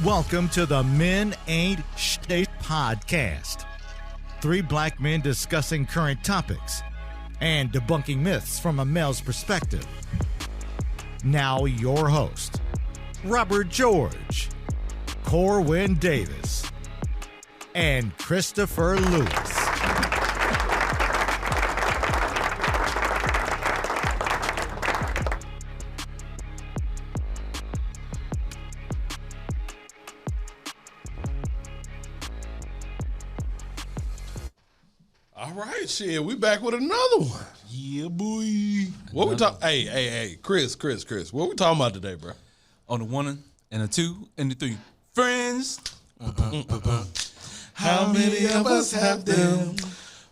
Welcome to the Men Ain't Shit podcast. 3 black men discussing current topics and debunking myths from a male's perspective. Now your host, Robert George, Corwin Davis, and Christopher Lewis. All right, shit, we back with another one. Yeah, boy. What we talk? Hey, Chris. What we talking about today, bro? On the 1 and the 2 and the 3. Friends. How many of us have them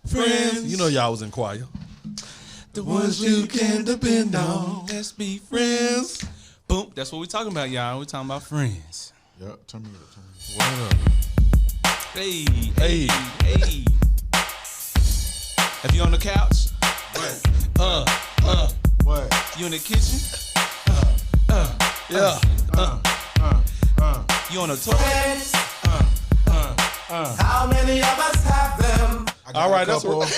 friends? You know y'all was in choir. The ones you can depend on. Let's be friends. Boom. That's what we talking about, y'all. We talking about friends. Yeah, turn me up. What up? Hey. If you on the couch, What? you in the kitchen, Yeah. you on the toilet. How many of us have them? All right, that's what. what.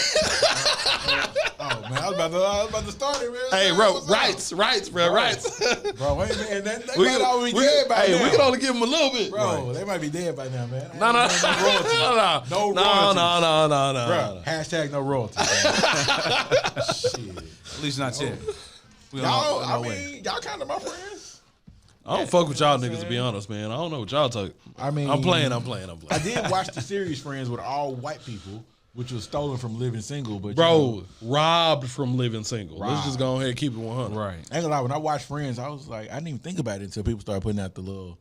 Oh man, I was about to start it, man. Hey, bro, rights, bro, rights. Bro, wait a minute. They We might can- already we- dead by now. Hey, we can only give them a little bit, Bro, they might be dead by now, man. No. No royalty. No royalties. Bro, hashtag no royalty. Shit. At least not yet. We Y'all, on I our way. mean, y'all kind of my friends. I don't fuck with y'all niggas, to be honest, man. I don't know what y'all talk. I mean, I'm playing. I did watch the series Friends with all white people, which was stolen from Living Single. But Bro, robbed from Living Single. Let's Robbed. just go ahead and keep it 100. Right. I ain't gonna lie, when I watched Friends, I was like, I didn't even think about it until people started putting out the little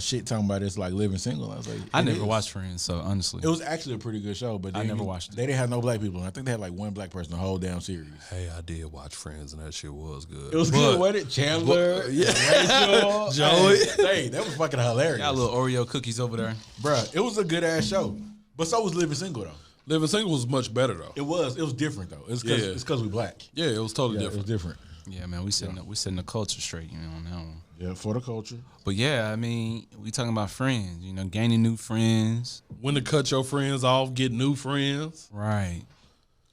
shit talking about it's like Living Single. I was like, I it never is. watched Friends, so honestly. It was actually a pretty good show, but I then never watched it. They didn't have no black people, and I think they had like one black person the whole damn series. Hey, I did watch Friends, and that shit was good. It was good, wasn't it? Chandler, Rachel, Joey. Hey, that was fucking hilarious, Got little Oreo cookies over there. bruh. It was a good ass show, but so was Living Single though. Living Single was much better, though. It was different though. It's Yeah. because we black. Yeah, it was totally Yeah, it was different. different. Yeah, man, we setting the culture straight, you know, on that one. Yeah, for the culture. But yeah, I mean, we talking about friends, you know, gaining new friends. When to cut your friends off, get new friends. Right.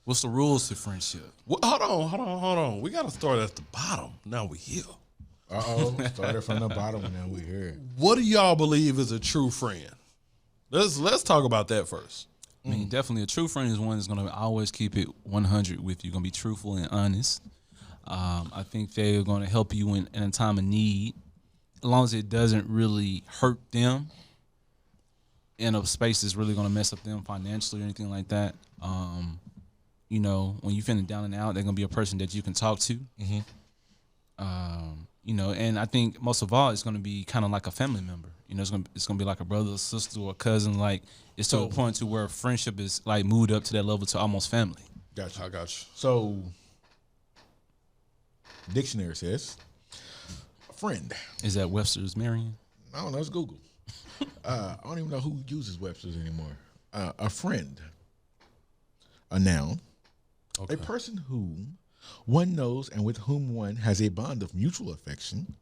What's the rules to friendship? Well, hold on. We got to start at the bottom. Now we here. Started from the bottom and then we here. What do y'all believe is a true friend? Let's talk about that first. I mean, definitely a true friend is one that's going to always keep it 100 with you, going to be truthful and honest. I think they're going to help you in a time of need, as long as it doesn't really hurt them in a space that's really going to mess up them financially or anything like that. You know, when you're feeling down and out, they're going to be a person that you can talk to. You know, and I think most of all, it's going to be kind of like a family member. You know, it's going to be like a brother, or sister, or a cousin. Like, it's to a point to where friendship is like moved up to that level to almost family. I got you. So, dictionary says, a friend. Is that Webster's Merriam? I don't know. It's Google. I don't even know who uses Webster's anymore. A friend, a noun, a person whom one knows and with whom one has a bond of mutual affection,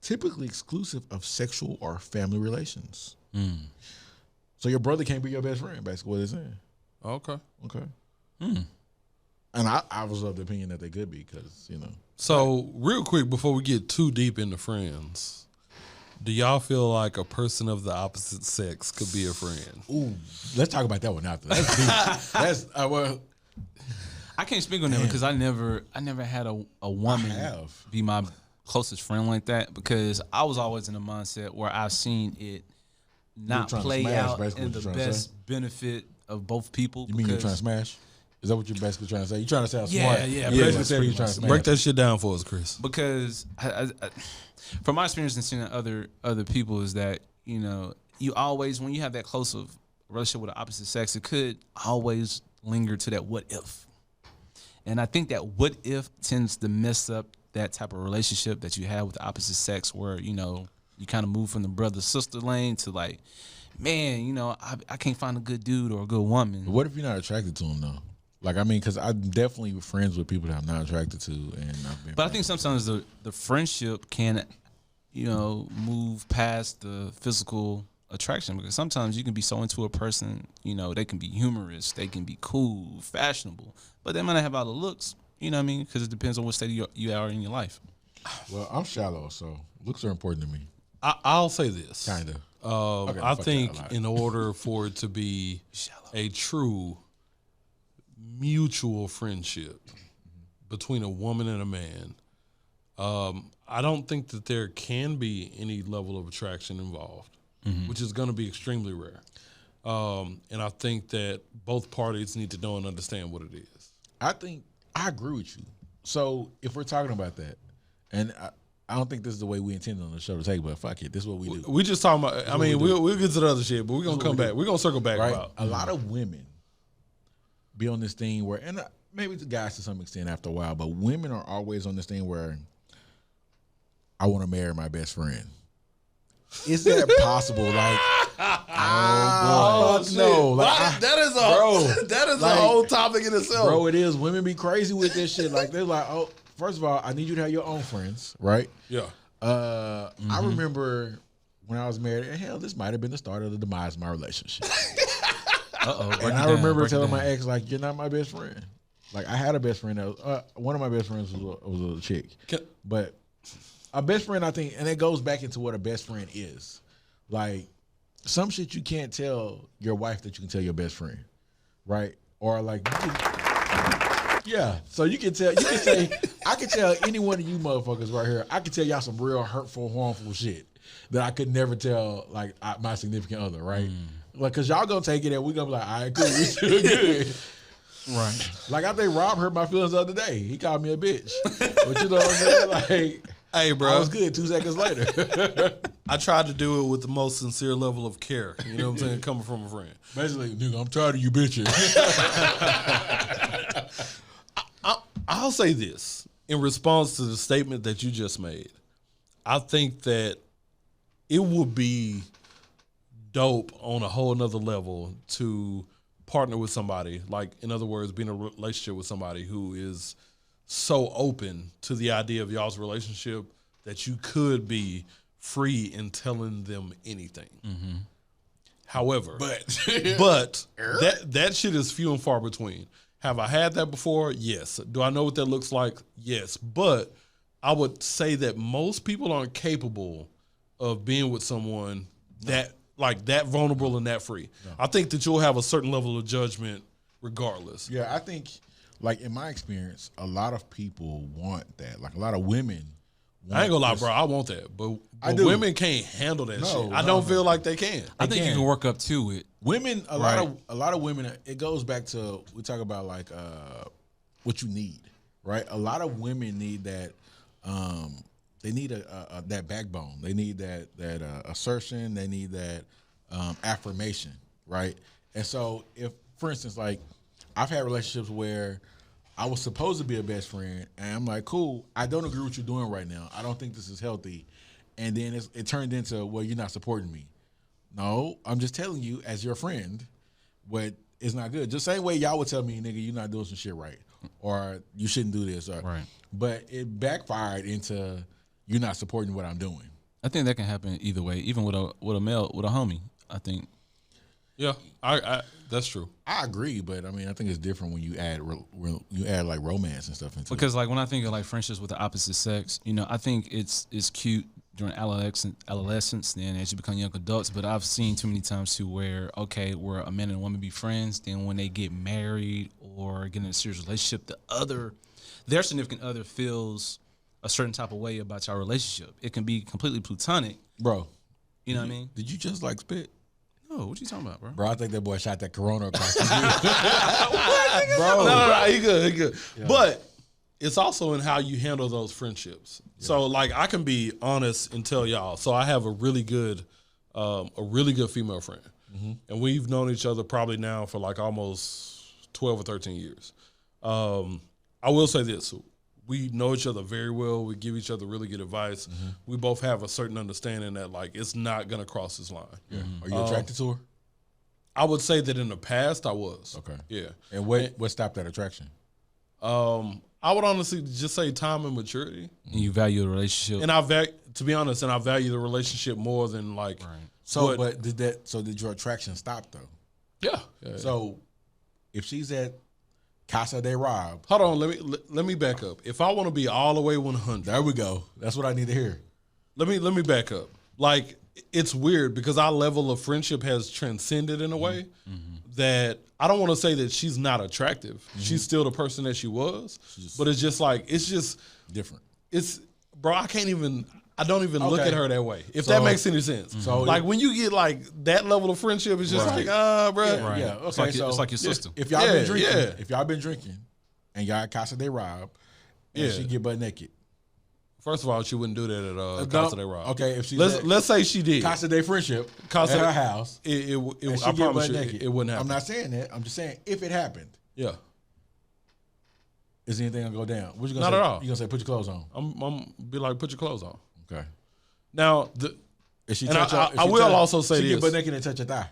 typically exclusive of sexual or family relations. So your brother can't be your best friend, basically what they're saying. Okay. And I was of the opinion that they could be because, you know. So, real quick, before we get too deep into friends, do y'all feel like a person of the opposite sex could be a friend? Ooh, let's talk about that one after. That's deep. That's, well, I can't speak on that because I never had a woman be my closest friend like that, because I was always in a mindset where I've seen it not trying to play smash, out basically in what the you're trying to best benefit of both people. you mean you're trying to smash? Is that what you're basically trying to say? You're trying to sound Yeah, smart. yeah, You pretty basically said you're trying to smash. Break that shit down for us, Chris. Because from my experience and seeing other people is that, you know, you always, when you have that close of relationship with the opposite sex, it could always linger to that what if. And I think that what if tends to mess up that type of relationship that you have with the opposite sex, where, you know, you kind of move from the brother-sister lane to like, man, you know, I can't find a good dude or a good woman. What if you're not attracted to them though? Like, I mean, because I'm definitely friends with people that I'm not attracted to, and I've been. But I think sometimes the friendship can, move past the physical attraction, because sometimes you can be so into a person, they can be humorous, they can be cool, fashionable, but they might not have all the looks, you know what I mean? Because it depends on what state you are in your life. Well, I'm shallow, so looks are important to me. I'll say this. Kind of. I think in order for it to be a true mutual friendship between a woman and a man, I don't think that there can be any level of attraction involved, which is going to be extremely rare. And I think that both parties need to know and understand what it is. I think I agree with you. So if we're talking about that, and I don't think this is the way we intended on the show to take, but fuck it, this is what we do. We just talking about. I mean, we'll get to the other shit, but we're gonna come back. We're gonna circle back about a lot of women be on this thing where, and maybe the guys to some extent after a while, but women are always on this thing where I want to marry my best friend. Is that possible? Like, no, like, that is a whole topic in itself, bro. It is. Women be crazy with this shit. Like, they're like, oh, first of all, I need you to have your own friends, right? Yeah. I remember when I was married, and hell, this might have been the start of the demise of my relationship. And I remember telling my ex, like, you're not my best friend. Like, I had a best friend that was, one of my best friends was a chick. But a best friend, I think, and it goes back into what a best friend is. Like, some shit you can't tell your wife that you can tell your best friend, right? Or like, yeah. So you can say, I can tell any one of you motherfuckers right here, I can tell y'all some real hurtful, harmful shit that I could never tell like my significant other, right? Like, cause y'all gonna take it and we gonna be like, all right, cool, we still good. Right. Like, I think Rob hurt my feelings the other day. He called me a bitch. But you know what I'm saying? Like, hey, bro, I was good 2 seconds later. I tried to do it with the most sincere level of care. You know what I'm saying? Coming from a friend. Basically, nigga, I'm tired of you bitching. I'll say this in response to the statement that you just made. I think that it would be dope on a whole nother level to partner with somebody, like, in other words, be in a relationship with somebody who is so open to the idea of y'all's relationship that you could be free in telling them anything. However, but that shit is few and far between. Have I had that before? Yes. Do I know what that looks like? Yes. But I would say that most people aren't capable of being with someone that vulnerable and that free. No. I think that you'll have a certain level of judgment regardless. Yeah, I think, like, in my experience, a lot of people want that. Like, a lot of women want I ain't gonna lie, bro. I want that. But women can't handle that shit. I don't feel like they can. I think you can work up to it. Women, a lot of women, it goes back to, we talk about, like, what you need, right? A lot of women need that, they need that backbone. They need that assertion. They need that affirmation, right? And so, if, for instance, like, I've had relationships where I was supposed to be a best friend, and I'm like, cool, I don't agree with what you're doing right now. I don't think this is healthy. And then it turned into, well, you're not supporting me. No, I'm just telling you as your friend, but it's not good. Just the same way y'all would tell me, nigga, you're not doing some shit right, or you shouldn't do this. Right. But it backfired into you're not supporting what I'm doing. I think that can happen either way, even with a homie. I think. Yeah, I that's true. I agree, but I mean, I think it's different when you add like romance and stuff into it. Because like when I think of like friendships with the opposite sex, I think it's cute during adolescence, then as you become young adults. But I've seen too many times too where where a man and a woman be friends, then when they get married or get in a serious relationship, their significant other feels a certain type of way about your relationship. It can be completely platonic, bro. You know what I mean? Did you just like spit? No, what you talking about, bro? Bro, I think that boy shot that Corona across the bro. No, he good. Yeah. But it's also in how you handle those friendships. Yeah. So, like, I can be honest and tell y'all. So, I have a really good female friend, and we've known each other probably now for like almost 12 or 13 years. I will say this: we know each other very well. We give each other really good advice. We both have a certain understanding that, like, it's not going to cross this line. Yeah. Are you attracted to her? I would say that in the past I was. Okay. Yeah. And what stopped that attraction? I would honestly just say time and maturity. And you value the relationship. And I value to be honest, and I value the relationship more than like. Right. So, but did your attraction stop though? Yeah. So, if she's at Casa de Rob, Hold on, let me back up. If I want to be all the way 100, there we go. That's what I need to hear. let me back up. Like, it's weird because our level of friendship has transcended in a way that I don't want to say that she's not attractive. She's still the person that she was, but it's just like Different. Bro, I don't even look Okay. at her that way. If that makes any sense. So like when you get like that level of friendship, it's just like, bro. Yeah, Right. yeah. It's Okay, like your sister. If y'all been drinking, yeah. if y'all been drinking, and y'all at Casa de Rob, and Yeah. she get butt naked. First of all, she wouldn't do that at Casa de Rob. Okay, if she's let's say she did. Casa de Friendship Casa at de- her house, It, and she I get promise butt you, naked. it wouldn't happen. I'm not saying that. I'm just saying if it happened, Yeah, is anything gonna go down? What you gonna Not say? at all. You gonna say put your clothes on? I'm be like, put your clothes on. Okay. Now, If she And touch I your- if she will touch- also say she get this. butt naked and touch your thigh.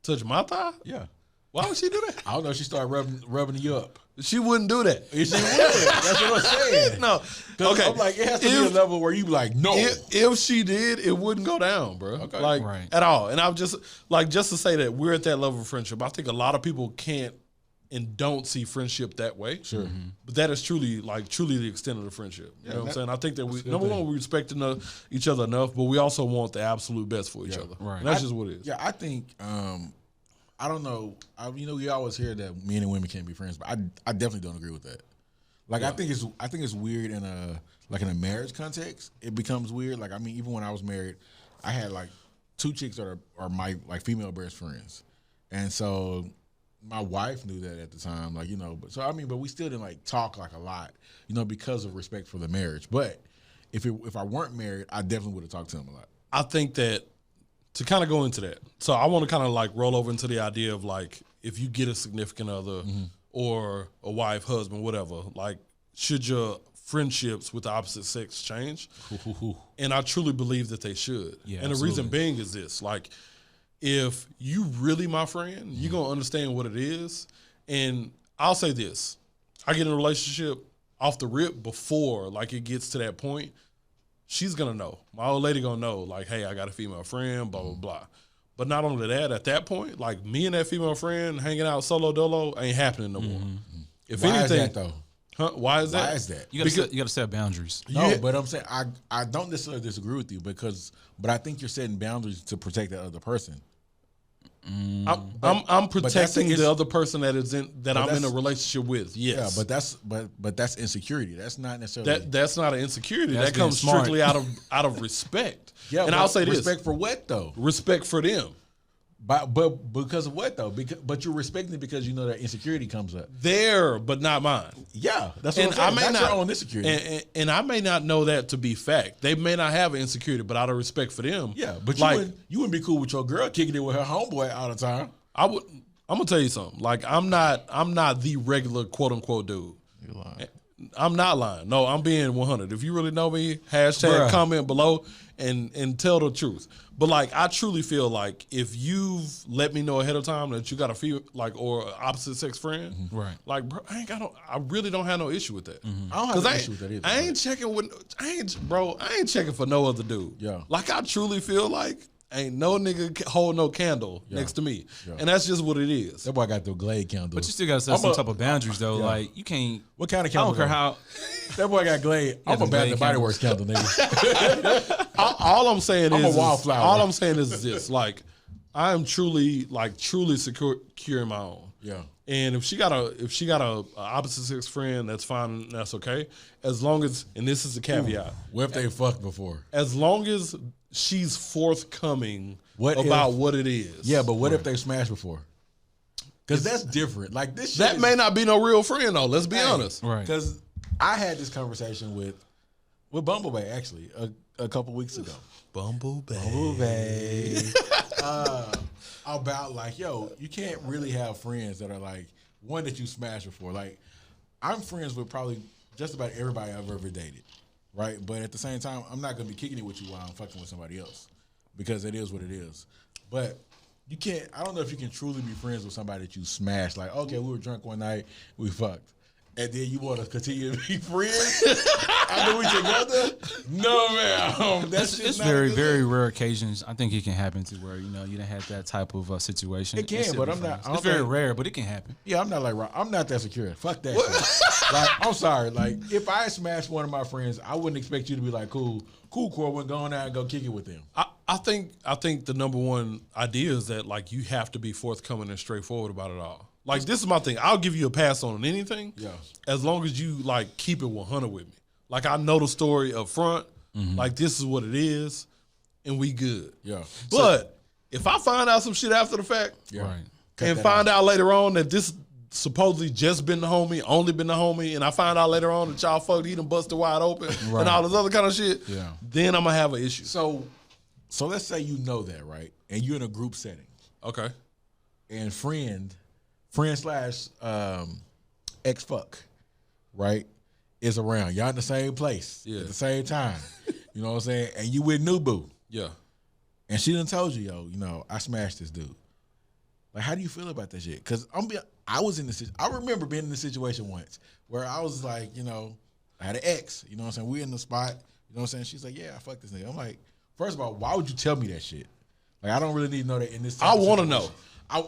touch my thigh? Yeah. Why would she do that? I don't know. She started rubbing you up. She wouldn't do that. She would. That's what I'm saying. No. 'Cause Okay. I'm like, it has to be a level where you like, no. If she did, it wouldn't go down, bro. Okay. Like Right. at all. And I'm just to say that we're at that level of friendship. I think a lot of people can't and don't see friendship that way. Sure. But that is truly the extent of the friendship. You know what I'm saying? I think that we a good number thing. one, we respect each other enough, but we also want the absolute best for each Yeah. other. Right. And that's just what it is. Yeah, I think I don't know. You always hear that men and women can't be friends, but I definitely don't agree with that. Like I think it's weird in a marriage context. It becomes weird. Like I mean, even when I was married, I had like 2 chicks that are my like female best friends, and so my wife knew that at the time. Like but we still didn't like talk like a lot, because of respect for the marriage. But if I weren't married, I definitely would have talked to him a lot. I think that to kind of go into that, so I want to kind of like roll over into the idea of like if you get a significant other or a wife, husband, whatever, like should your friendships with the opposite sex change? And I truly believe that they should. Yeah, and the reason being is this, like if you really my friend, you're going to understand what it is. And I'll say this, I get in a relationship off the rip before like it gets to that point. She's gonna know. My old lady gonna know, like, hey, I got a female friend, blah, blah, blah. But not only that, at that point, like me and that female friend hanging out solo dolo ain't happening no more. If Why anything, is that though? Huh? Why is that? Why is that? You gotta set boundaries. No, but I'm saying I don't necessarily disagree with you but I think you're setting boundaries to protect that other person. I'm protecting the other person that I'm in a relationship with. Yes. Yeah, but that's insecurity. That's not necessarily that's not an insecurity. That's that comes being smart. strictly out of respect. Yeah, and but I'll say this: respect for what though? respect for them. But because of what though? But you're respecting it because you know that insecurity comes up. There, but not mine. Yeah, that's what And I'm saying. I may That's not your own insecurity. and I may not know that to be fact. They may not have an insecurity, but out of respect for them, yeah, but like you wouldn't be cool with your girl kicking it with her homeboy all the time. I would. I'm gonna tell you something. Like I'm not the regular quote unquote dude. You're lying. I'm not lying. No, I'm being 100. If you really know me, hashtag Bruh. comment below and tell the truth. But like, I truly feel like if you've let me know ahead of time that you got a feel like or opposite sex friend, Right. Like, bro, I really don't have no issue with that. I don't have an issue with that either. I ain't checking for no other dude. Yeah. Like I truly feel like ain't no nigga hold no candle next to me, Yeah. and that's just what it is. That boy got the Glade candle. But you still gotta set some type of boundaries though. Yeah. Like you can't. What kind of I candle? don't care though? how. That boy got Glade. I'm the a Bath Glade and Body Works candle, nigga. All I'm saying I'm a is wildflower. All I'm saying is this: like, I am truly secure in my own. Yeah. And if she got a opposite sex friend, that's fine. That's okay. As long as, and this is the caveat, What if they fucked before? as long as she's forthcoming What about if- what it is. Yeah, but what if they smashed before? Because that's different. Like this shit that is- may not be no real friend though. Let's be honest. Right. Because I had this conversation with Bumblebee actually a couple weeks ago. Bumblebee. About like, yo, you can't really have friends that are like one that you smashed before. Like, I'm friends with probably just about everybody I've ever dated, right? But at the same time, I'm not gonna be kicking it with you while I'm fucking with somebody else because it is what it is. But you can't. I don't know if you can truly be friends with somebody that you smashed. Like, okay, we were drunk one night, we fucked, and then you want to continue to be friends after we together? No, man. It's very, very rare occasions. I think it can happen to where you didn't have that type of situation. It can, but I'm not. It's very rare, but it can happen. Yeah, I'm not that secure. Fuck that shit. Like, I'm sorry. Like, if I smashed one of my friends, I wouldn't expect you to be like, cool, Corbin, go on out and go kick it with them. I think the number one idea is that like you have to be forthcoming and straightforward about it all. Like, this is my thing. I'll give you a pass on anything, as long as you like keep it 100 with me. Like, I know the story up front. Like, this is what it is, and we good. Yeah. But if I find out some shit after the fact, Right, and find out later on that this supposedly just been the homie, only been the homie, and I find out later on that y'all fucked, he done busted wide open, and all this other kind of shit, then I'm gonna have an issue. So let's say you know that, right? And you're in a group setting. Okay. And friend slash ex-fuck, right, is around. Y'all in the same place at the same time. You know what I'm saying? And you with new boo. Yeah. And she done told you, I smashed this dude. Like, how do you feel about that shit? Because I remember being in this situation once where I was like, I had an ex. You know what I'm saying? We in the spot. You know what I'm saying? She's like, yeah, I fucked this nigga. I'm like, first of all, why would you tell me that shit? Like, I don't really need to know that in this I want to know. I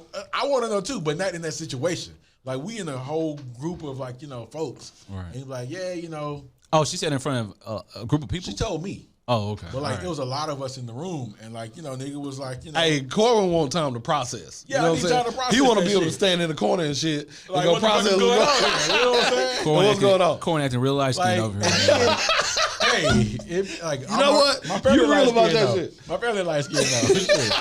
want to know too, but not in that situation. Like, we in a whole group of like, folks. Right. And you're like, yeah, Oh, she said in front of a group of people? She told me. Oh, okay. But like, there was a lot of us in the room, and like, nigga was like, Hey, Corbin want time to process. Yeah, you know I need what I'm time to saying? process He want to that be able to shit. stand in the corner and shit Like, and go what the fuck process is going what's on here? You know what I'm saying? What's going on? Corn acting real light skin Like, over here. You know what? My family You real about that though. shit. My family light skin though. Shit.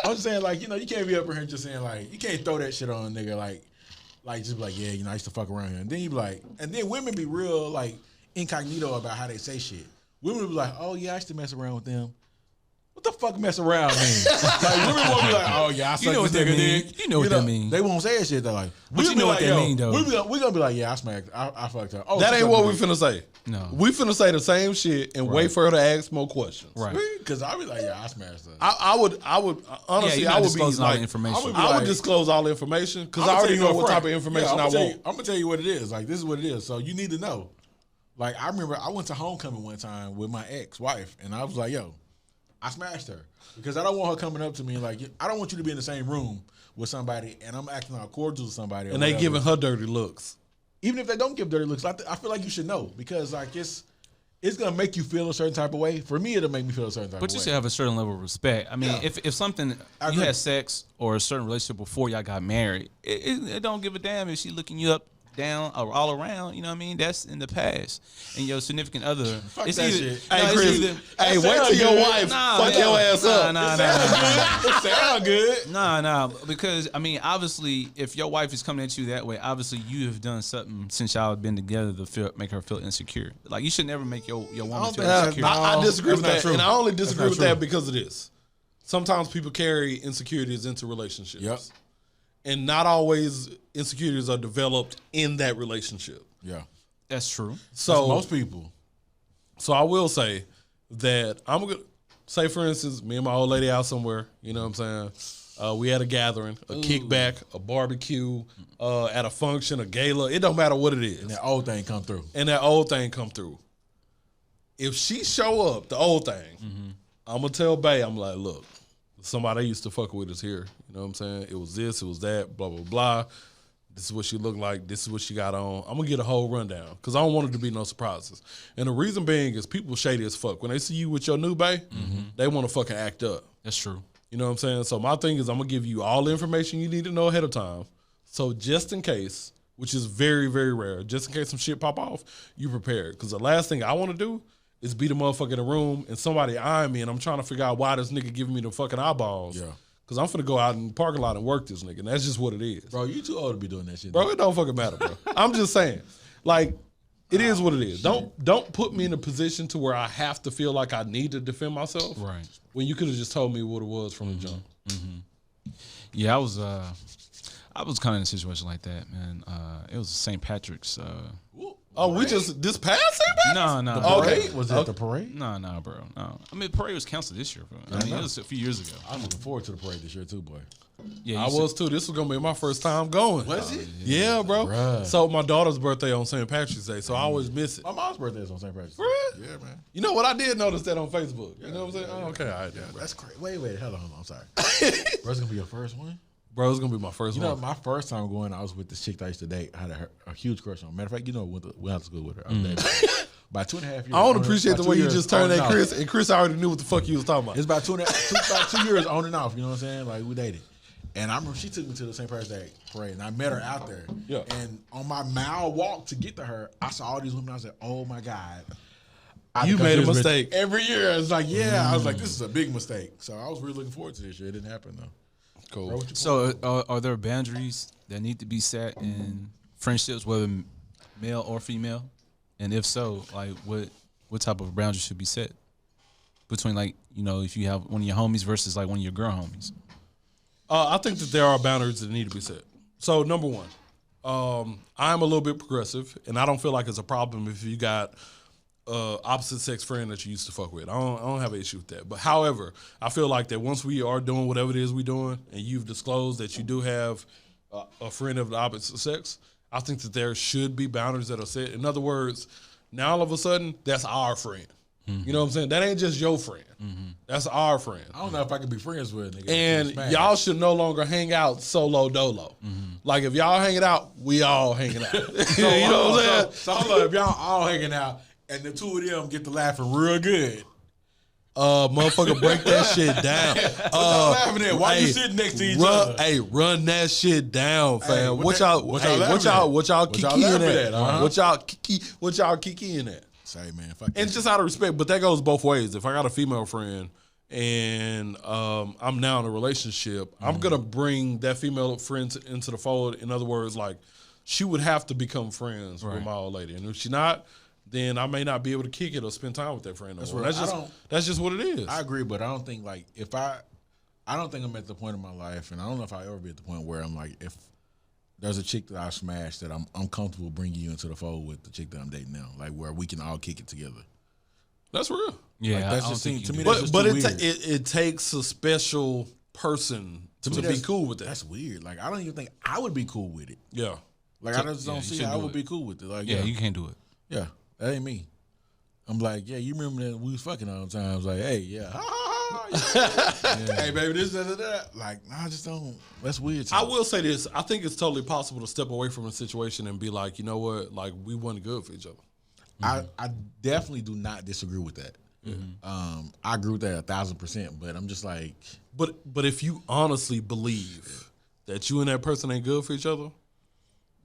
I'm just saying, like, you can't be up here just saying, like, you can't throw that shit on a nigga, like just be like, yeah, I used to fuck around here. And then you be like, and then women be real, like, incognito about how they say shit. Women be like, oh, yeah, I used to mess around with them. What the fuck mess around mean? Like, women won't be like, oh, yeah, I sucked know what this that nigga mean. dick. You know what that mean. They won't say that shit. They're like, But you know what that mean, though. We gonna be like, yeah, I smacked, I fucked her. Oh, That she ain't what we sucked finna say. No. We finna say the same shit and wait for her to ask more questions. Right. because I be like, yeah, I smashed her. I would honestly, you're I not would be disclosing all like, the information. I would disclose all the information because I I'ma already tell you know what upfront. type of information Yeah, I want. I'm gonna tell you what it is. Like, this is what it is. So you need to know. Like, I remember I went to homecoming one time with my ex-wife, and I was like, yo, I smashed her because I don't want her coming up to me like, I don't want you to be in the same room with somebody and I'm acting all cordial to somebody, And they giving her dirty looks. Even if they don't give dirty looks, I feel like you should know because like it's gonna make you feel a certain type of way. For me, it'll make me feel a certain type of way. But you should have a certain level of respect. I mean, if something you had sex or a certain relationship before y'all got married, it don't give a damn if she looking you up, down, or all around. You know what I mean? That's in the past. And your significant other, Fuck it's that either, shit. Hey, it's Chris. either- Hey, wait till your wife fuck your ass up. It sound good. Nah, because I mean, obviously, if your wife is coming at you that way, obviously you have done something since y'all have been together to make her feel insecure. Like, you should never make your woman feel insecure. I disagree with That's not that, true. and I only disagree That's with not that true. because of this. Sometimes people carry insecurities into relationships. Yep. And not always insecurities are developed in that relationship. Yeah. That's true. So Most people. So I will say that I'm gonna say, for instance, me and my old lady out somewhere. You know what I'm saying? We had a gathering, a kickback, a barbecue, at a function, a gala. It don't matter what it is. And that old thing come through. If she show up, the old thing, I'm gonna tell Bay. I'm like, look, somebody used to fuck with us here. You know what I'm saying? It was this, it was that, blah blah blah. This is what she looked like. This is what she got on. I'm gonna get a whole rundown because I don't want it to be no surprises. And the reason being is people shady as fuck. When they see you with your new bae, they want to fucking act up. That's true. You know what I'm saying? So my thing is I'm gonna give you all the information you need to know ahead of time. So just in case, which is very, very rare, just in case some shit pop off, you prepared. Because the last thing I want to do is be the motherfucker in the room and somebody eyeing me and I'm trying to figure out why this nigga giving me the fucking eyeballs. Yeah. Because I'm finna go out in the parking lot and work this nigga. And that's just what it is. Bro, you too old to be doing that shit. Bro, it don't fucking matter, bro. I'm just saying. Like, it is what it is. Don't put me in a position to where I have to feel like I need to defend myself. Right. When you could have just told me what it was from the jump. Yeah, I was kind of in a situation like that, man. It was St. Patrick's. Oh, we just this past St. No. Okay. Was that the parade? No, bro. No. I mean, the parade was canceled this year, bro. I mean, it was a few years ago. I'm looking forward to the parade this year too, boy. Yeah, I was too. This was gonna be my first time going. Was it? Yeah, bro. Bruh. So my daughter's birthday on St. Patrick's Day, so I always miss it. My mom's birthday is on St. Patrick's Day. Bruh. Yeah, man. You know what? I did notice that on Facebook. You know what I'm saying? Oh, okay, all right, then, bro. That's crazy. Wait, hold on. I'm sorry. Bro's gonna be your first one? Bro, it's gonna be my first You one. know, my first time going, I was with this chick that I used to date. I had a huge crush on. Matter of fact, you know, went to school with her. I was dating. By 2.5 years. I don't appreciate the way you just turned at at Chris, and Chris already knew what the fuck you was talking about. It's about about 2 years on and off. You know what I'm saying? Like we dated, and I remember she took me to the St. Patrick's Day parade, and I met her out there. Yeah. And on my mile walk to get to her, I saw all these women. I was like, oh my god. You made a mistake. Every year, I was like, yeah. I was like, this is a big mistake. So I was really looking forward to this year. It didn't happen though. Cool. Bro, what you So are there boundaries that need to be set in friendships, whether male or female? And if so, like what type of boundaries should be set between, like, you know, if you have one of your homies versus like one of your girl homies? I think that there are boundaries that need to be set. So number one, I'm a little bit progressive, and I don't feel like it's a problem if you got opposite sex friend that you used to fuck with. I don't have an issue with that. But however, I feel like that once we are doing whatever it is we're doing, and you've disclosed that you do have a friend of the opposite sex, I think that there should be boundaries that are set. In other words, now all of a sudden, that's our friend. You know what I'm saying? That ain't just your friend. That's our friend. I don't know if I could be friends with a nigga. And Smash. y'all should no longer hang out solo dolo. Like if y'all hanging out, we all hanging out. you know what I'm saying? So hold on, if y'all all hanging out and the two of them get to laughing real good. Motherfucker, break that shit down. y'all laughing at? Why you sitting next to each other? Hey, run that shit down, fam. Hey, what y'all kikiing at? What y'all kikiing at? Say, man, fuck And that just out of respect, but that goes both ways. If I got a female friend and I'm now in a relationship, I'm gonna bring that female friend into the fold. In other words, like she would have to become friends with my old lady, and if she not, then I may not be able to kick it or spend time with that friend. That's just what it is. I agree, but I don't think like I don't think I'm at the point in my life, and I don't know if I'll ever be at the point where I'm like, if there's a chick that I smashed that I'm comfortable bringing you into the fold with the chick that I'm dating now, like where we can all kick it together. That's real. Yeah, Like, I that's don't just think to you me. do. That's But just too weird. it takes a special person to me, be cool with that. That's weird. Like I don't even think I would be cool with it. Yeah. Like I just yeah, don't you see shouldn't how I do would it. be cool with it. Like Yeah, you can't do it. yeah, that ain't me. I'm like, yeah, you remember that we was fucking all the time. I was like, hey, yeah. Hey, baby, this, that. Like, nah, I just don't. That's weird. to I me. will say this. I think it's totally possible to step away from a situation and be like, you know what? Like, we wasn't good for each other. I definitely do not disagree with that. I agree with that 1,000%. But I'm just like, But if you honestly believe that you and that person ain't good for each other,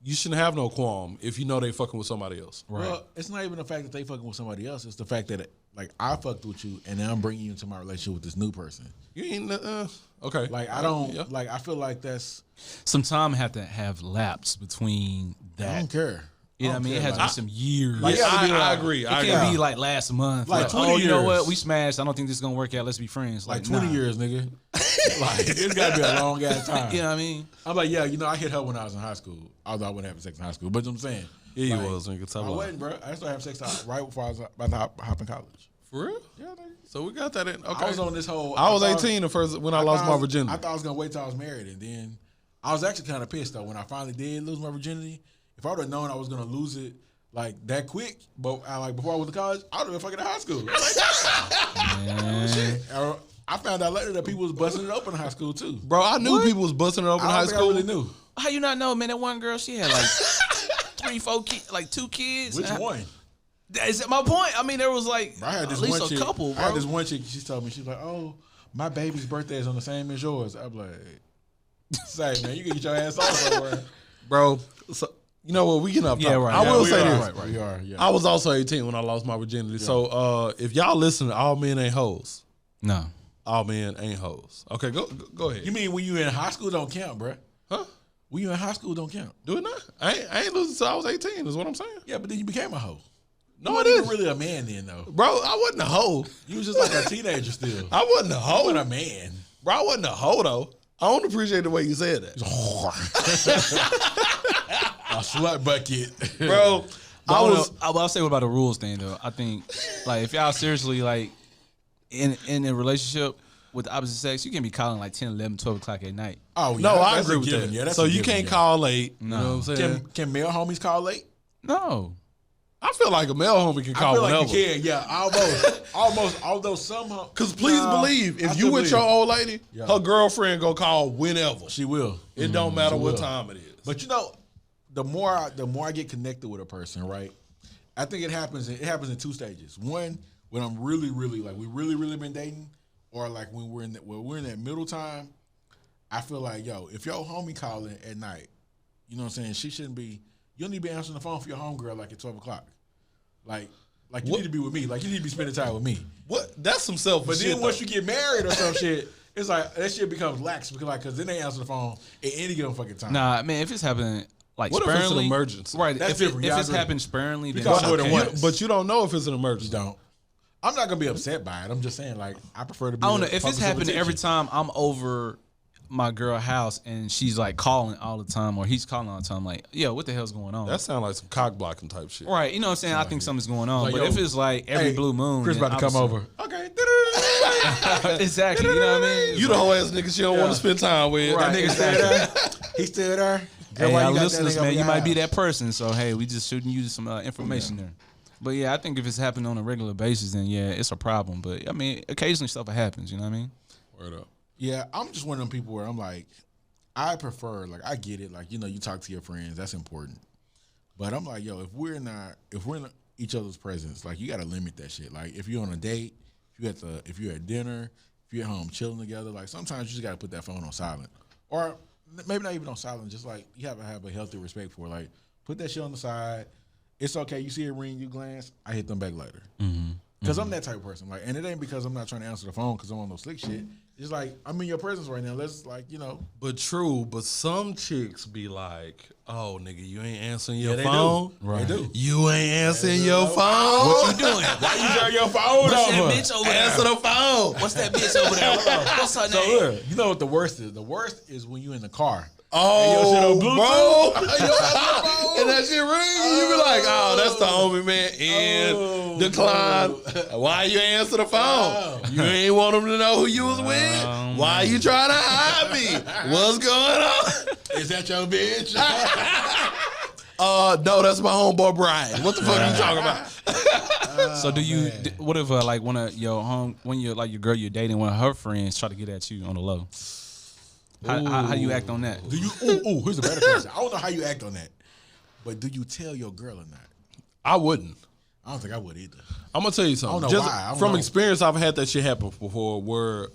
you shouldn't have no qualm if you know they fucking with somebody else. well, it's not even the fact that they fucking with somebody else. It's the fact that like I fucked with you and then I'm bringing you into my relationship with this new person. You ain't okay. Like I don't Yeah. like. I feel like that's. Some time have to have lapsed between I that. don't care. You know what I mean? It has to be some years. Like, Yeah, gotta be I like- agree. It I can't agree. be like last month. Like Like, 20 oh, you know years. what? We smashed. I don't think this is gonna work out. Let's be friends. Like 20 nah. years, nigga. Like it's gotta be a long ass time. You know what I mean? I'm like, yeah, you know, I hit her when I was in high school. Although I wasn't having sex in high school, but I'm saying, Yeah, like, you was, nigga. Tell I me. wasn't, bro. I started having sex right before I was about to hop in college. For real? Yeah, nigga. So we got that in. Okay. I was on this whole. I was thought- 18 the first when I thought lost my was- virginity. I thought I was gonna wait till I was married, and then I was actually kind of pissed though when I finally did lose my virginity. If I would have known I was gonna lose it like that quick, but like before I went to college, I would have been fucking in high school. Like, shit. I found out later that people was busting it open in high school too. Bro, I knew people was busting it open in I high don't think school. I really knew. How you not know, man? That one girl, she had like 3, 4 kids, like 2 kids. Which And one? Is that my point? I mean, there was like I had at this least one a chick. couple, I had bro. this one chick. She told me, she's like, "Oh, my baby's birthday is on the same as yours." I'm like, "Say, man, you can get your ass off somewhere." Bro, so, you know what? We getting off Yeah, topic. right. I Yeah, will we say are, this. Right, we are. Yeah. I was also 18 when I lost my virginity. So if y'all listen, all men ain't hoes. No. All men ain't hoes. Okay, go ahead. You mean when you in high school don't count, bruh? Huh? When you in high school don't count. Do it not? I ain't losing till I was 18 is what I'm saying. Yeah, but then you became a hoe. No, You it wasn't is. even really a man then, though. Bro, I wasn't a hoe. You was just like a teenager still. I wasn't a You hoe. wasn't a man. Bro, I wasn't a hoe, though. I don't appreciate the way you said that. A slut bucket. Bro, I'll say what about the rules thing though. I think like if y'all seriously like in a relationship, with the opposite sex, you can be calling like 10, 11, 12 o'clock at night. Oh, No, I that's agree a with given. that. Yeah, that's so a you given, can't yeah. call late. No. You know what I'm saying? Can male homies call late? No. I feel like a male homie can I call feel whenever. like you can. Yeah, almost. Although some, Because please believe, I if still you with believe. your old lady, Yeah. her girlfriend go call whenever. she will. It don't matter she what will. time it is. But you know, the more I get connected with a person, right? I think it happens in two stages. One, when I'm really, really like we really been dating, or like when we're in that middle time. I feel like, yo, if your homie calling at night, you know what I'm saying, she shouldn't be. You don't need to be answering the phone for your homegirl like at 12 o'clock. Like you What? need to be with me. Like you need to be spending time with me. What? That's some selfish But shit. then once though. you get married or some shit, it's like that shit becomes lax because then they answer the phone at any given fucking time. Nah, man, if it's happening like What if it's an sparingly, emergency? right? That's if different. Yeah, I it's agree. happened sparingly, then Because it's more than okay. once. But you don't know if it's an You emergency. don't. I'm not gonna be upset by it. I'm just saying, like, I prefer to be. I don't know the if focus it's of happening every attention. time I'm over my girl house and she's like calling all the time or he's calling all the time. Like, yo, what the hell's going on? That sounds like some cock blocking type shit. right. You know what I'm saying? I think something's going on. Like, but yo, if it's like every Hey, blue moon, Chris then about to come over. obviously- Okay. exactly. You know what I mean? You the whole ass nigga she don't want to spend time with. Right. That nigga still there. He still there. Girl, Hey, why our you got that listeners, nigga over man, you your might be house? that person. So hey, we just shooting you some information there. But yeah, I think if it's happening on a regular basis, then yeah, it's a problem. But I mean, occasionally stuff happens. You know what I mean? Word up. Yeah, I'm just one of them people where I'm like, I prefer, like, I get it, like, you know, you talk to your friends, that's important. But I'm like, yo, if we're in each other's presence, like, you got to limit that shit. Like, if you're on a date, if you're at dinner, if you're at home chilling together, like, sometimes you just got to put that phone on silent, or maybe not even on silent. Just like you have to have a healthy respect for it. Like, put that shit on the side. It's okay. You see it ring, you glance. I hit them back later. Because I'm that type of person. Like, and it ain't because I'm not trying to answer the phone because I'm on no slick shit. It's like, I'm in your presence right now. Let's, like, you know. But true, but some chicks be like, oh, nigga, you ain't answering your they phone? do. Right. They do. You ain't answering your phone? What you doing? Why you turn your phone What's that over? bitch over there? Answer the phone. What's that bitch over there? What's her So name? look, you know what the worst is? The worst is when you in the car. Oh, Bluetooth. bro. And that shit ring. You be like, oh, that's the homie, man. And decline. Why you answer the phone? You ain't want them to know who you was with? Why you trying to hide me? What's going on? Is that your bitch? No, that's my homeboy Brian. What the fuck are you talking about? So do you? What if like one of your like your girl you're dating, one of her friends try to get at you on the low? How do you act on that? Do you? Ooh, here's a better question. I don't know how you act on that, but do you tell your girl or not? I wouldn't. I don't think I would either. I'm gonna tell you something. I don't know why. I don't From know. experience, I've had that shit happen before, where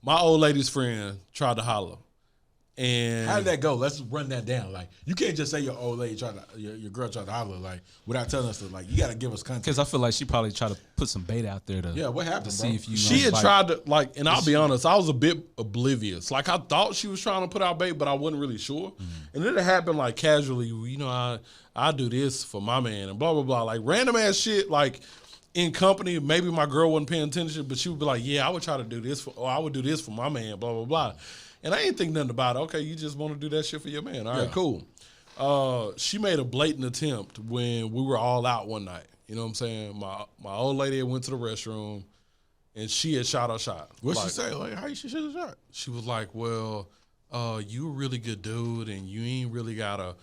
my old lady's friend tried to holler, and How did that go? Let's run that down. Like, you can't just say your old lady your girl tried to holler, like, without telling us to, like, you got to give us context. Because I feel like she probably tried to put some bait out there to Yeah, what happened, to bro? see if you. she had bite. tried to, like, and I'll be honest, I was a bit oblivious. Like, I thought she was trying to put out bait, but I wasn't really sure. And then it happened, like, casually, you know, I do this for my man and blah, blah, blah. Like, random ass shit, like, in company, maybe my girl wasn't paying attention, but she would be like, yeah, I would try to do this or I would do this for my man, blah, blah, blah. And I ain't think nothing about it. Okay, you just want to do that shit for your man. All right, cool. She made a blatant attempt when we were all out one night. You know what I'm saying? My old lady had went to the restroom, and she had shot her shot. What'd Like, she say? Like, how you should have shot? she was like, well, you a really good dude, and you ain't really got a...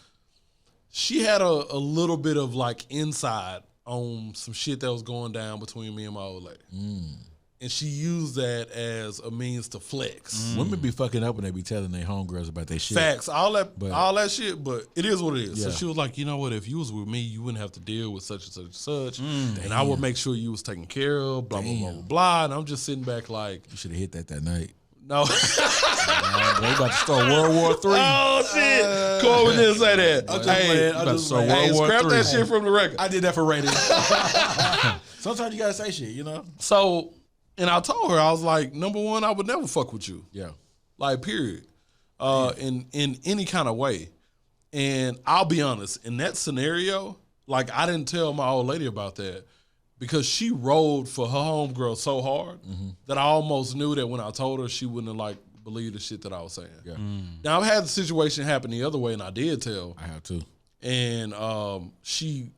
She had a little bit of, like, inside on some shit that was going down between me and my old lady. And she used that as a means to flex. Women be fucking up when they be telling their homegirls about their shit. Facts, all that shit, but it is what it is. So Yeah. she was like, you know what, if you was with me, you wouldn't have to deal with such and such and such. And I would make sure you was taken care of, blah, blah, blah, blah, blah. And I'm just sitting back like, You should have hit that night. no. They about to start World War III. Oh, shit. Corbin didn't say that. Hey, about to start hey, World War scrap III. that shit from the record. I did that for ratings. Sometimes you gotta say shit, you know? So, and I told her, I was like, number one, I would never fuck with you. Yeah. Like, period. In any kind of way. And I'll be honest, in that scenario, like, I didn't tell my old lady about that because she rolled for her homegirl so hard that I almost knew that when I told her, she wouldn't have, like, believed the shit that I was saying. Yeah. Now, I've had the situation happen the other way, and I did tell. I have too. And she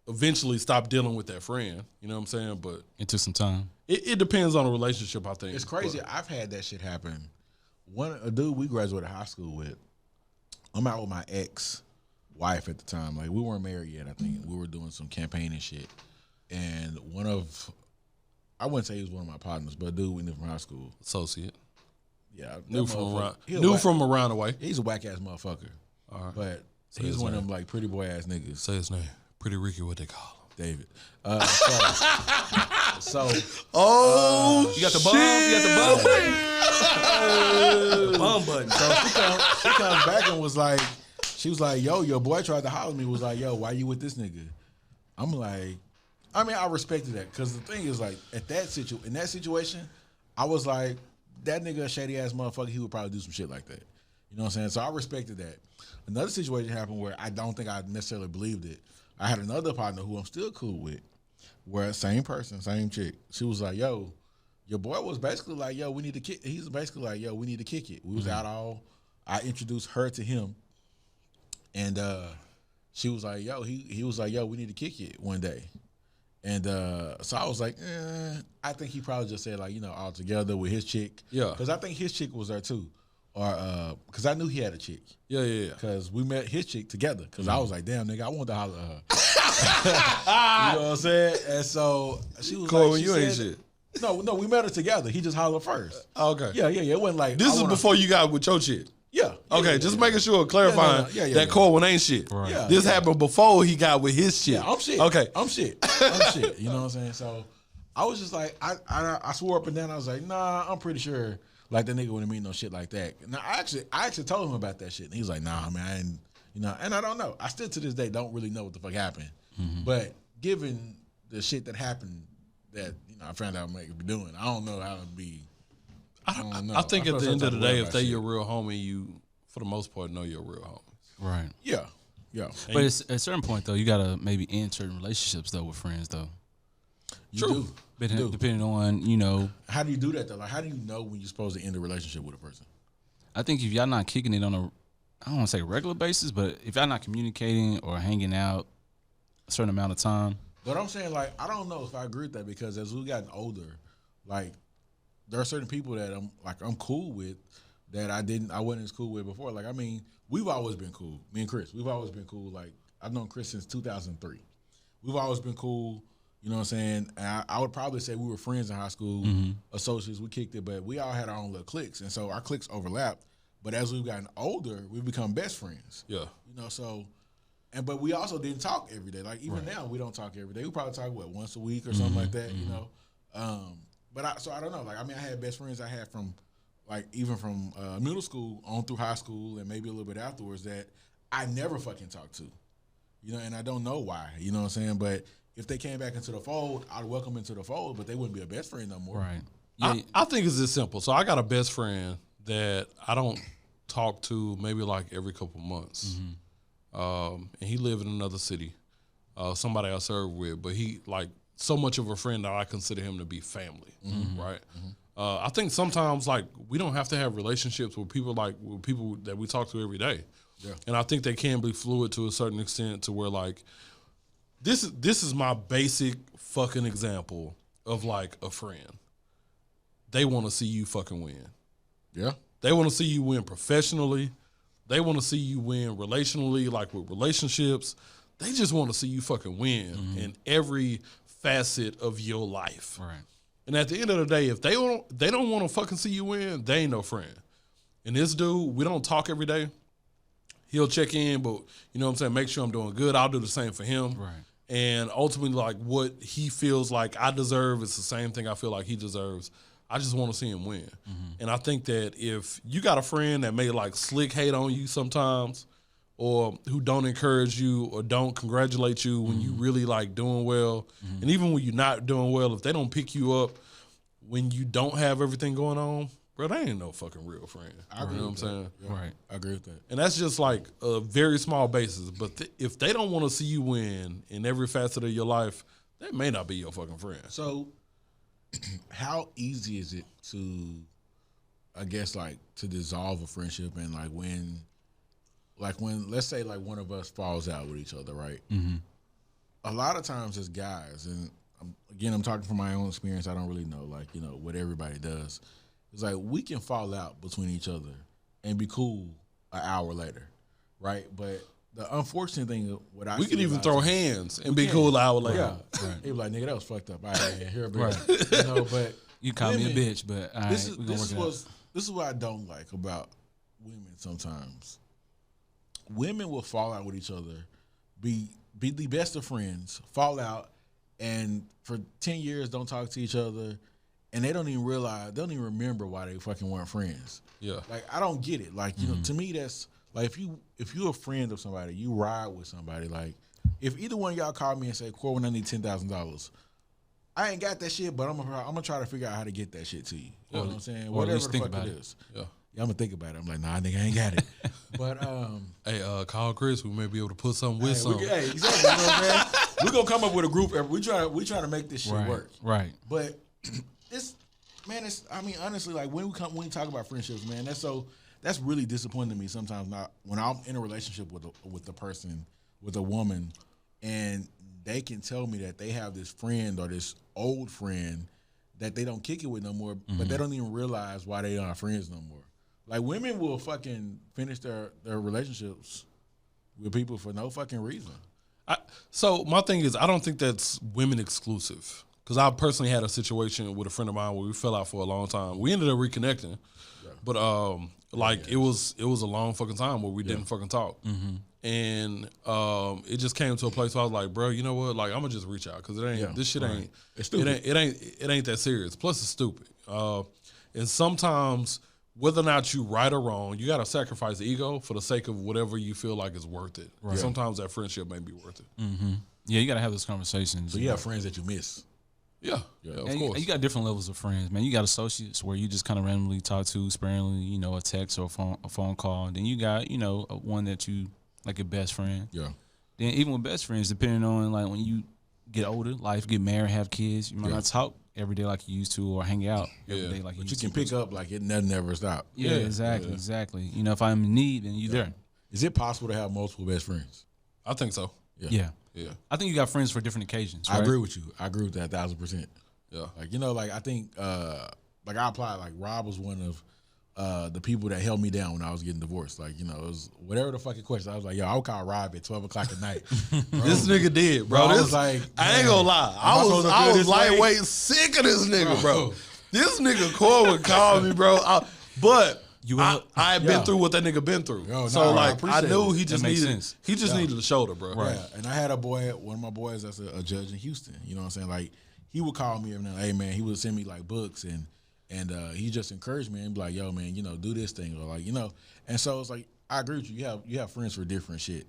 eventually stop dealing with that friend. You know what I'm saying? But It took some time. it depends on the relationship, I think. It's crazy. But I've had that shit happen. A dude we graduated high school with. I'm out with my ex-wife at the time. Like, we weren't married yet, I think. We were doing some campaigning shit. And I wouldn't say he was one of my partners, but a dude we knew from high school. associate. Yeah. Knew that from motherfucker- around the way. He's a whack-ass motherfucker. All right. But Say he's his one of name. them, like, pretty boy-ass niggas. Say his name. Pretty Ricky, what they call him. David. Oh, You got the bum? You got the bum button. So she comes back and she was like, yo, your boy tried to holler at me. Was like, yo, why you with this nigga? I'm like, I respected that because the thing is, like, in that situation, I was like, that nigga a shady ass motherfucker. He would probably do some shit like that. You know what I'm saying? So I respected that. Another situation happened where I don't think I necessarily believed it. I had another partner who I'm still cool with, where same person, same chick. She was like, yo, your boy was basically like, yo, we need to kick. He's basically like, yo, we need to kick it. We was out I introduced her to him, and she was like, yo, he was like, yo, we need to kick it one day. And so I was like, I think he probably just said, like, you know, all together with his chick. Yeah. Because I think his chick was there too. Or because I knew he had a chick. Yeah. Because we met his chick together. Because I was like, damn, nigga, I want to holler at her. You know what I'm saying? And so she was Cool, like, you ain't shit. No, we met her together. He just hollered first. Okay. Yeah. It wasn't like This is before you got with your chick. Yeah. Okay, just making sure, clarifying Yeah. that Corwin ain't shit. Right. Yeah, This happened before he got with his shit. Yeah, I'm shit. Okay. I'm shit. You know what I'm saying? So I was just like, I swore up and down. I was like, nah, I'm pretty sure like that nigga wouldn't mean no shit like that. Now I actually told him about that shit, and he was like, nah, man, I didn't, you know. And I don't know. I still to this day don't really know what the fuck happened. But given the shit that happened, that I found out Mike be doing, I don't know how to be. I don't know. I think at the end of the day, if they shit. your real homie, you for the most part know your real homie. Right. Yeah. But it's, at a certain point, though, you got to maybe end certain relationships, though, with friends, though. You do. Depending on, How do you do that though? Like, how do you know when you're supposed to end a relationship with a person? I think if y'all not kicking it on I don't want to say regular basis, but if y'all not communicating or hanging out a certain amount of time. But I'm saying, like, I don't know if I agree with that because as we've gotten older, like, there are certain people that I'm cool with that I wasn't as cool with before. Like, I mean, we've always been cool. Me and Chris, we've always been cool. Like, I've known Chris since 2003. We've always been cool. You know what I'm saying? And I would probably say we were friends in high school, associates. We kicked it, but we all had our own little cliques, and so our cliques overlapped. But as we've gotten older, we've become best friends. Yeah. You know, so, but we also didn't talk every day. Like, even now, we don't talk every day. We probably talk, once a week or something like that, you know? But I don't know. Like, I mean, I had best friends I had from, like, even from middle school on through high school and maybe a little bit afterwards that I never fucking talked to. You know, and I don't know why. You know what I'm saying? But if they came back into the fold, I'd welcome them into the fold, but they wouldn't be a best friend no more. Right. Yeah. I think it's this simple. So I got a best friend that I don't talk to maybe like every couple months. And he lived in another city, somebody I served with, but he like so much of a friend that I consider him to be family, right? I think sometimes like we don't have to have relationships with people that we talk to every day. Yeah. And I think they can be fluid to a certain extent to where like this is my basic fucking example of like a friend. They want to see you fucking win. Yeah. They want to see you win professionally. They want to see you win relationally, like with relationships. They just want to see you fucking win in every facet of your life. Right. And at the end of the day, if they don't want to fucking see you win, they ain't no friend. And this dude, we don't talk every day. He'll check in, but you know what I'm saying, make sure I'm doing good. I'll do the same for him. Right. And ultimately, like what he feels like I deserve is the same thing I feel like he deserves. I just want to see him win. And I think that if you got a friend that may like slick hate on you sometimes, or who don't encourage you or don't congratulate you when you really like doing well, and even when you're not doing well, if they don't pick you up when you don't have everything going on, bro, they ain't no fucking real friend. You know what I'm saying? Yeah. Right. I agree with that. And that's just like a very small basis. But if they don't want to see you win in every facet of your life, they may not be your fucking friend. So, how easy is it to, I guess, like to dissolve a friendship and like when let's say like one of us falls out with each other, right? a lot of times as guys, and I'm talking from my own experience. I don't really know, like, what everybody does. It's like we can fall out between each other and be cool an hour later, right? But the unfortunate thing, we can even throw hands and be cool an hour later. Yeah, right. He was like, "Nigga, that was fucked up." All right, here, Right. But You call me a bitch, but all right, this we gonna work it out. is what I don't like about women. Sometimes women will fall out with each other, be the best of friends, fall out, and for 10 years don't talk to each other, and they don't even realize, they don't even remember why they fucking weren't friends. Yeah, like I don't get it. Like to me, that's like if you're a friend of somebody, you ride with somebody. Like if either one of y'all call me and say, "Corwin, I need $10,000." I ain't got that shit, but I'm gonna try to figure out how to get that shit to you. You know what I'm saying? Or at Whatever least the think fuck about it it. is. yeah. I'm gonna think about it. I'm like, nah, nigga, I ain't got it. But Hey, call Chris. We may be able to put something with something. hey, exactly. You know what I'm saying? We're gonna come up with a group. We trying to make this shit work. Right. But I mean, honestly, like when we talk about friendships, man, that's really disappointing to me sometimes. Not when I'm in a relationship with a person, with a woman, and they can tell me that they have this friend or this old friend that they don't kick it with no more, but they don't even realize why they aren't friends no more. Like women will fucking finish their relationships with people for no fucking reason. So my thing is, I don't think that's women exclusive. Because I personally had a situation with a friend of mine where we fell out for a long time. We ended up reconnecting, but it was a long fucking time where we didn't fucking talk, and it just came to a place where I was like, bro, you know what? Like I'm gonna just reach out because it ain't this shit ain't it's stupid. It ain't that serious. Plus it's stupid. And sometimes whether or not you right or wrong, you gotta sacrifice ego for the sake of whatever you feel like is worth it. Right. Sometimes that friendship may be worth it. Yeah, you gotta have those conversations. So you have friends that you miss. Yeah, of course. You got different levels of friends, man. You got associates where you just kind of randomly talk to sparingly, a text or a phone call. Then you got, one that you like your best friend. Yeah. Then even with best friends, depending on like when you get older, life, get married, have kids, you might not talk every day like you used to, or hang out every day like you used to. But you can pick up like it never stop. Yeah, exactly. If I'm in need, then you there. Is it possible to have multiple best friends? I think so. Yeah. I think you got friends for different occasions. Right? I agree with you. I agree with that 1,000%. Yeah. Like I think like I applied, like Rob was one of the people that held me down when I was getting divorced. Like, it was whatever the fucking question. I was like, yo, I would call Rob at 12 o'clock at night. This nigga did, bro. I was like, I ain't gonna lie. I was lightweight sick of this nigga, bro. This nigga Core would call me, bro. I had been through what that nigga been through. I knew he just needed a shoulder, bro. Right. Yeah. And I had one of my boys that's a judge in Houston. You know what I'm saying? Like, he would call me every now and then, hey man, he would send me like books and he just encouraged me and be like, yo man, do this thing, or like, and so it's like, I agree with you. You have friends for different shit.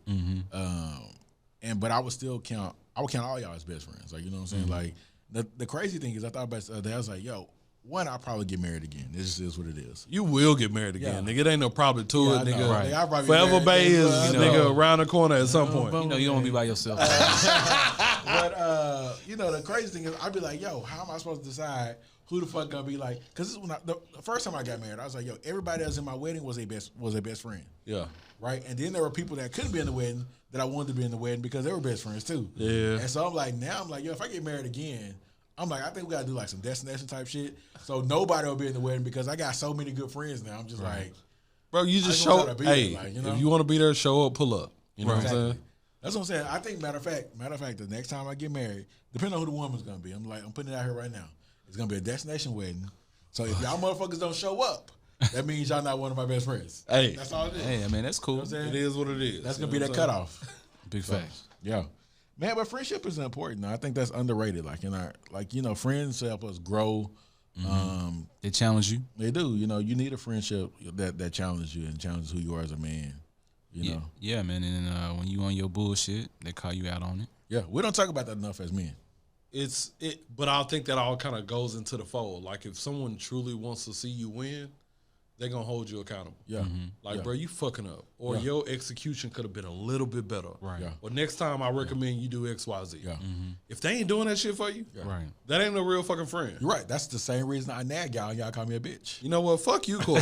But I would still count all y'all as best friends. Like, you know what I'm saying? Like the crazy thing is, I thought about it the other day, I was like, yo, one, I'll probably get married again. This just is what it is. You will get married again, nigga. It ain't no problem to it, nigga. Right. Like, Forever Bay is nigga around the corner at some point. You don't want to be by yourself. But the crazy thing is, I'd be like, yo, how am I supposed to decide who the fuck gonna be like? Because the first time I got married, I was like, yo, everybody else in my wedding was a best friend. Yeah. Right. And then there were people that couldn't be in the wedding that I wanted to be in the wedding because they were best friends too. Yeah. And so I'm like, yo, if I get married again, I'm like, I think we gotta do like some destination type shit. So nobody will be in the wedding because I got so many good friends now. I'm just like, bro, you just show up. Hey, if you want to be there, show up, pull up. You know what I'm saying? That's what I'm saying. I think matter of fact, the next time I get married, depending on who the woman's gonna be, I'm putting it out here right now. It's gonna be a destination wedding. So if y'all motherfuckers don't show up, that means y'all not one of my best friends. Hey, that's all it is. Hey, I mean, that's cool. It is what it is. That's gonna be that cutoff. Big facts. Yeah. Man, but friendship is important. I think that's underrated. Like friends help us grow. They challenge you. They do. You need a friendship that challenges you and challenges who you are as a man. You know. Yeah, man. And when you on your bullshit, they call you out on it. Yeah, we don't talk about that enough as men. But I think that all kind of goes into the fold. Like if someone truly wants to see you win, they're gonna hold you accountable. Yeah. Bro, you fucking up. Or your execution could have been a little bit better. Right. Yeah. Or next time I recommend you do XYZ. Yeah. If they ain't doing that shit for you, Right. that ain't no real fucking friend. You're right. That's the same reason I nag y'all and y'all call me a bitch. You know what? Fuck you, Cole.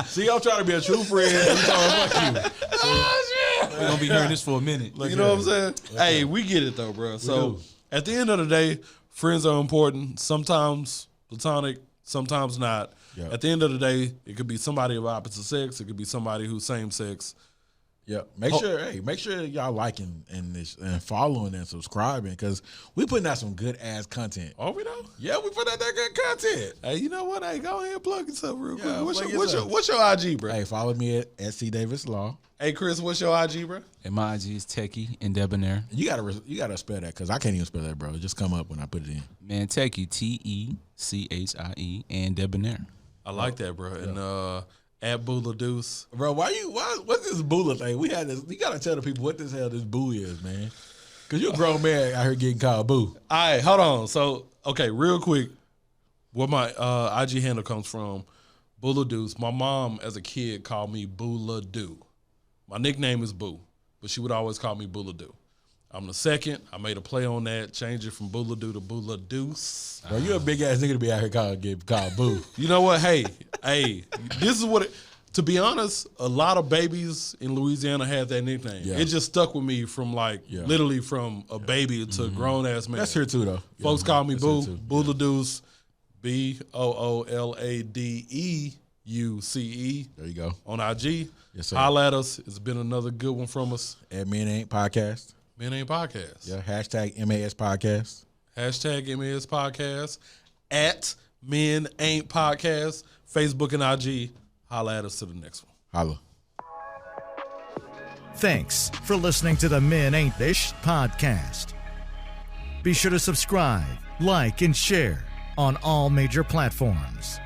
See, I'm trying to be a true friend. You talking fuck you. We're gonna be hearing this for a minute. You know what I'm saying? Hey, we get it though, bro. So at the end of the day, friends are important. Sometimes platonic, sometimes not. Yeah. At the end of the day, it could be somebody of opposite sex. It could be somebody who's same sex. Yeah, make sure y'all liking and following and subscribing because we putting out some good ass content. Oh, we know? Yeah, we put out that good content. Hey, you know what? Hey, go ahead and plug yourself real quick. Yeah, What's your IG, bro? Hey, follow me at SC Davis Law. Hey, Chris, what's your IG, bro? And my IG is Techie and Debonair. You gotta spell that because I can't even spell that, bro. It just come up when I put it in. Man, Techie, TECHIE and Debonair. I like that, bro. And at Bula Deuce. Bro, what's this Bula thing? We had this. You gotta tell the people what this hell this Boo is, man. Because you're a grown man out here getting called Boo. All right, hold on. So, okay, real quick, where my IG handle comes from, Bula Deuce. My mom, as a kid, called me Bula Doo. My nickname is Boo, but she would always call me Bula Doo. I'm the second. I made a play on that, change it from Bula Doo to Bula Deuce. Bro, you a big ass nigga to be out here getting called Boo. You know what? Hey, this is what to be honest, a lot of babies in Louisiana had that nickname. Yeah. It just stuck with me from literally from a baby to a grown ass man. That's here too, though. Folks call me Boo, here too. Bula Deuce, BOOLADEUCE. There you go. On IG. Yes, sir. Holla at us. It's been another good one from us. At Men Ain't Podcast. Men Ain't Podcast. Yeah, hashtag MAS Podcast. Hashtag MAS Podcast. At Men Ain't Podcast. Facebook and IG. Holla at us to the next one. Holla. Thanks for listening to the Men Ain't Ish podcast. Be sure to subscribe, like, and share on all major platforms.